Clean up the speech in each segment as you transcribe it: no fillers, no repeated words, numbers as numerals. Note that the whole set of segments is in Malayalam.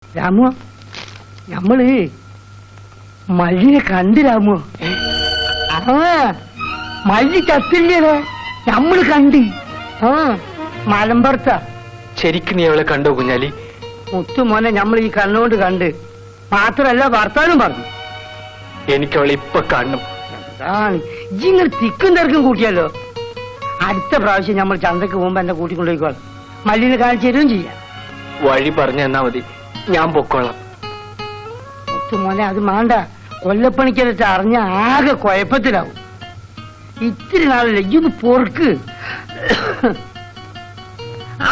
രാമു, നമ്മള് മല്ലിനെ കണ്ട് രാമു. മല്ലി ചത്തില്ലേ? നമ്മള് കണ്ട്. മലമ്പുറത്താ. ശരിക്കും നീ അവളെ കണ്ടോ കുഞ്ഞാലി? മുത്തുമോനെ നമ്മൾ ഈ കണ്ണുകൊണ്ട് കണ്ട്. മാത്രല്ല ഭർത്താനും പറഞ്ഞു. എനിക്ക് അവളെ ഇപ്പൊ കാണണം. ഇങ്ങനെ തിക്കും തിരക്കും കൂട്ടിയല്ലോ. അടുത്ത പ്രാവശ്യം നമ്മൾ ചന്തക്ക് പോകുമ്പോ എന്നെ കൂട്ടിക്കൊണ്ടുപോയിക്കോളാം. മല്ലിനെ കാണിച്ചു തരുകയും ചെയ്യാം. വഴി പറഞ്ഞു തന്നാ മതി, ഞാൻ പൊക്കോളാം. മുത്തുമോനെ അത് വേണ്ട. കൊല്ലപ്പണിക്കരട്ട് അറിഞ്ഞ ആകെ കുഴപ്പത്തിലാവും. ഇത്തിരി നാളല്ലേ ഇതൊന്ന് പൊറുക്ക്.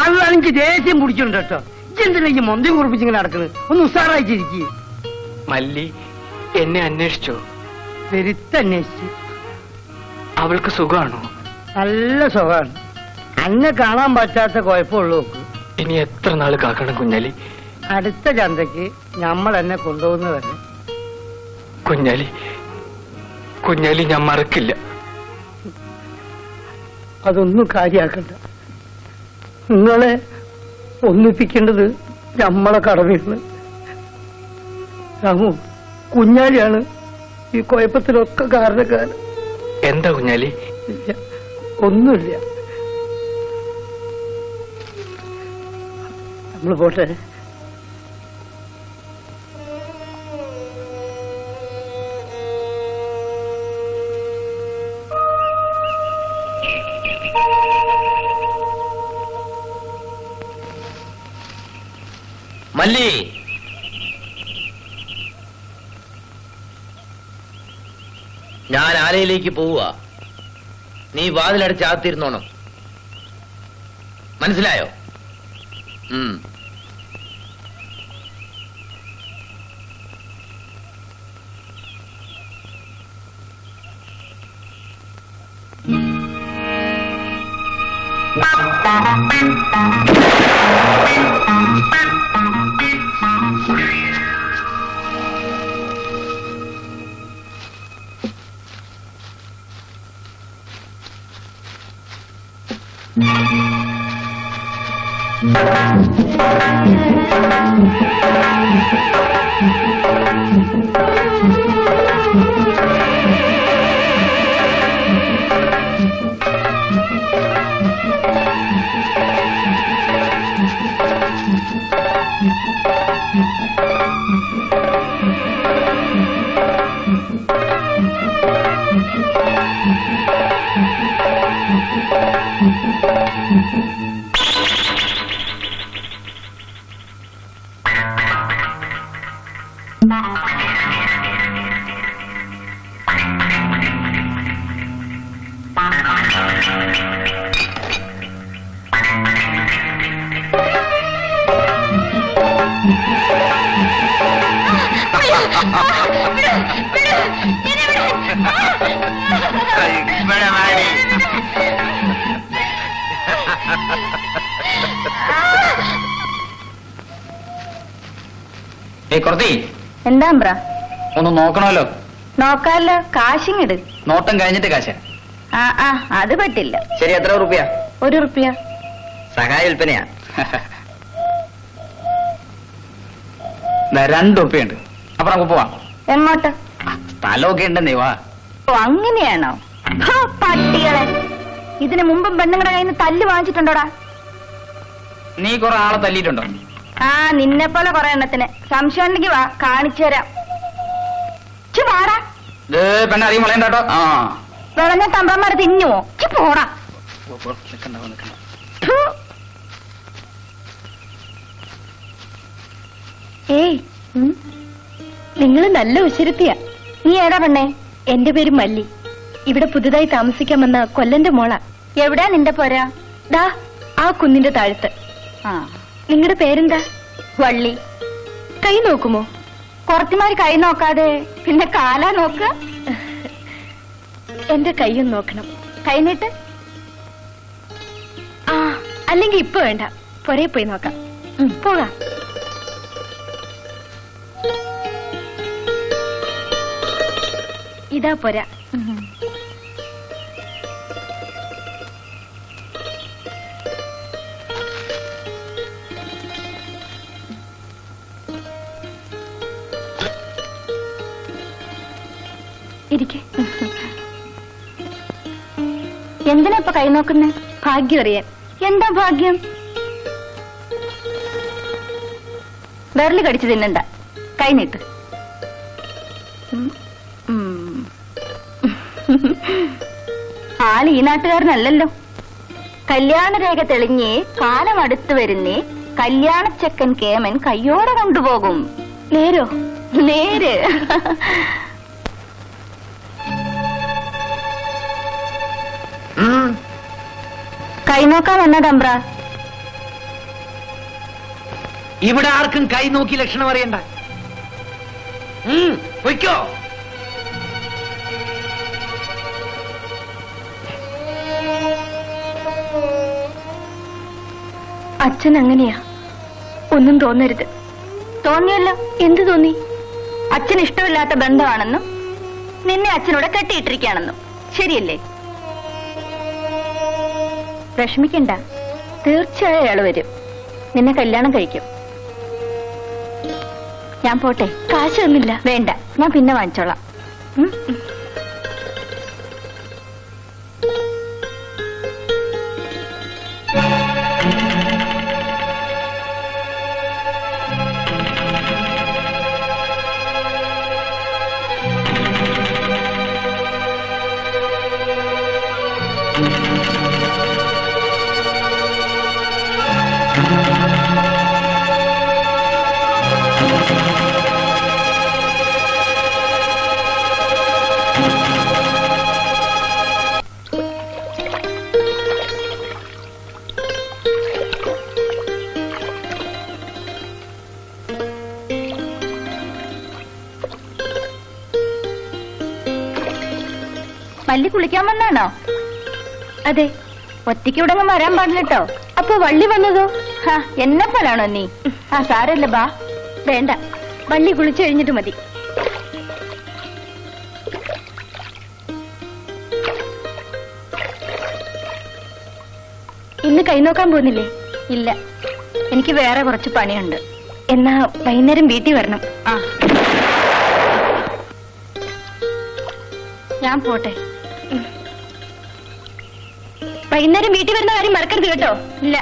ആളാണെങ്കിൽ ദേഷ്യം പിടിച്ചോണ്ട് കേട്ടോ. ഇതെന്തിനാ ഈ മൊന്തയും കുറിപ്പിച്ചിങ്ങനെ നടക്കുന്നത്? ഒന്ന് ഉസാറായിട്ടിരിക്കുക. മല്ലി എന്നെ അന്വേഷിച്ചോ? പെരുത്തന്വേഷിച്ചു. അവൾക്ക് സുഖമാണോ? നല്ല സുഖമാണ്. അന്നെ കാണാൻ പറ്റാത്ത കുഴപ്പമുള്ളൂ. ഇനി എത്ര നാള് കാക്കണം കുഞ്ഞാലി? അടുത്ത ചന്തക്ക് നമ്മൾ എന്നെ കൊണ്ടുപോകുന്നവരെ. കുഞ്ഞാലി, കുഞ്ഞാലി ഞാൻ മറക്കില്ല. അതൊന്നും കാര്യാക്കണ്ട. നിങ്ങളെ ഒന്നിപ്പിക്കേണ്ടത് നമ്മളെ കടമയാണ്. രാമു, കുഞ്ഞാലിയാണ് ഈ കുഴപ്പത്തിലൊക്കെ കാരണക്കാരൻ. എന്താ കുഞ്ഞാലി? ഇല്ല, ഒന്നുമില്ല. നമ്മൾ പോട്ടെ. മല്ലി, ഞാൻ ആലയിലേക്ക് പോവുക. നീ വാതിലടച്ച് ആത്തിരുന്നോണം. മനസ്സിലായോ? എന്താ ഒന്ന് നോക്കണമല്ലോ. നോക്കാല്ലോ. കാശിങ്ങിട്. നോട്ടം കഴിഞ്ഞിട്ട് കാശ. അത് പറ്റില്ല. ശരി, എത്ര റുപ്യ? 1 റുപ്യ. സഹായ വിൽപ്പനയാ. 2 റുപ്യുണ്ട്. അപ്പൊ നമുക്ക് പോവാം. എങ്ങോട്ട്? സ്ഥലമൊക്കെ ഉണ്ടെന്നേ. വാ. ഓ, അങ്ങനെയാണോ? പട്ടികളെ, ഇതിനു മുമ്പും പെണ്ണുങ്ങളുടെ കയ്യിൽ നിന്ന് തല്ല് വാങ്ങിച്ചിട്ടുണ്ടോടാ? നീ കുറെ ആളെ തല്ലിയിട്ടുണ്ടോ? നിന്നെ പോലെ കുറെ എണ്ണത്തിന്. സംശയം ഉണ്ടെങ്കിൽ വാ, കാണിച്ചു തരാം. വാടാ. പെണ്ണ അറിയും വളയണ്ടോ? വിളഞ്ഞ തമ്പ്രന്മാരെ തിന്നുവോ? പോടാ. ഏയ്, നിങ്ങള് നല്ല ഉശിരുത്തിയാ. നീ ഏടാ പെണ്ണേ? എന്റെ പേര് മല്ലി. ഇവിടെ പുതുതായി താമസിക്കാൻ വന്ന കൊല്ലന്റെ മോളാ. എവിടെയാ നിന്റെ പോരാ? ദാ ആ കുന്നിന്റെ താഴത്ത്. നിങ്ങളുടെ പേരെന്താ? വള്ളി. കൈ നോക്കുമോ? കുറച്ചുമാര് കൈ നോക്കാതെ പിന്നെ കാലാ നോക്ക. എന്റെ കൈയും നോക്കണം. കൈനീട്ട്. അല്ലെങ്കിൽ ഇപ്പൊ വേണ്ട, പൊരേ പോയി നോക്കാം. പോകാം. ഇതാ പോരാ. ഇരിക്കെ. എന്തിനാ ഇപ്പൊ കൈ നോക്കുന്നേ? ഭാഗ്യം അറിയാൻ. എന്താ ഭാഗ്യം? വിരല് കടിച്ചു തിന്നണ്ട, കൈ നീട്ട്. ആള് ഈ നാട്ടുകാരനല്ലല്ലോ. കല്യാണരേഖ തെളിഞ്ഞേ, കാലം അടുത്തു വരുന്നേ, കല്യാണച്ചക്കൻ കേമൻ കയ്യോടെ കൊണ്ടുപോകും. നേരോ? നേര്. കൈ നോക്കാൻ വന്നതമ്പ്ര. ഇവിടെ ആർക്കും കൈ നോക്കി ലക്ഷണം അറിയണ്ട. പൊയ്ക്കോ. അച്ഛൻ അങ്ങനെയാ, ഒന്നും തോന്നരുത്. തോന്നിയല്ലോ. എന്ത് തോന്നി? അച്ഛൻ ഇഷ്ടമില്ലാത്ത ബന്ധമാണെന്നും നിന്നെ അച്ഛനോട് കെട്ടിയിട്ടിരിക്കുകയാണെന്നും. ശരിയല്ലേ? വിഷമിക്കണ്ട, തീർച്ചയായും അയാൾ വരും, നിന്നെ കല്യാണം കഴിക്കും. ഞാൻ പോട്ടെ. കാശ് തന്നില്ല. വേണ്ട, ഞാൻ പിന്നെ വാങ്ങിച്ചോളാം. വള്ളി കുളിക്കാൻ വന്നാണോ? അതെ. ഒറ്റയ്ക്ക് ഇവിടെ വരാൻ പാടില്ലട്ടോ. അപ്പൊ വള്ളി വന്നതോ? എന്നെ പോലാണോ നീ? സാരല്ല, ബാ. വേണ്ട, വള്ളി കുളിച്ചു കഴിഞ്ഞിട്ട് മതി. ഇന്ന് കൈ നോക്കാൻ പോകുന്നില്ലേ? ഇല്ല, എനിക്ക് വേറെ കുറച്ച് പണിയുണ്ട്. എന്നാ വൈകുന്നേരം വീട്ടിൽ വരണം. ഞാൻ പോട്ടെ. വൈകുന്നേരം വീട്ടിൽ വരുന്ന കാര്യം മറക്കരുത് കേട്ടോ. ഇല്ല.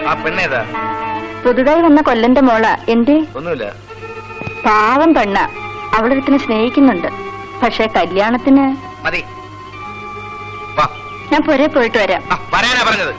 ആ പെണ്ണേതാ? പുതുതായി വന്ന കൊല്ലന്റെ മോള. എന്തേ? ഒന്നുമില്ല. പാവം പെണ്ണ, അവളൊരുത്തിനെ സ്നേഹിക്കുന്നുണ്ട്. പക്ഷെ കല്യാണത്തിന് മതി. വാ, ഞാൻ പുരേ പോയിട്ട് വരാം. വരാനാ പറഞ്ഞത്.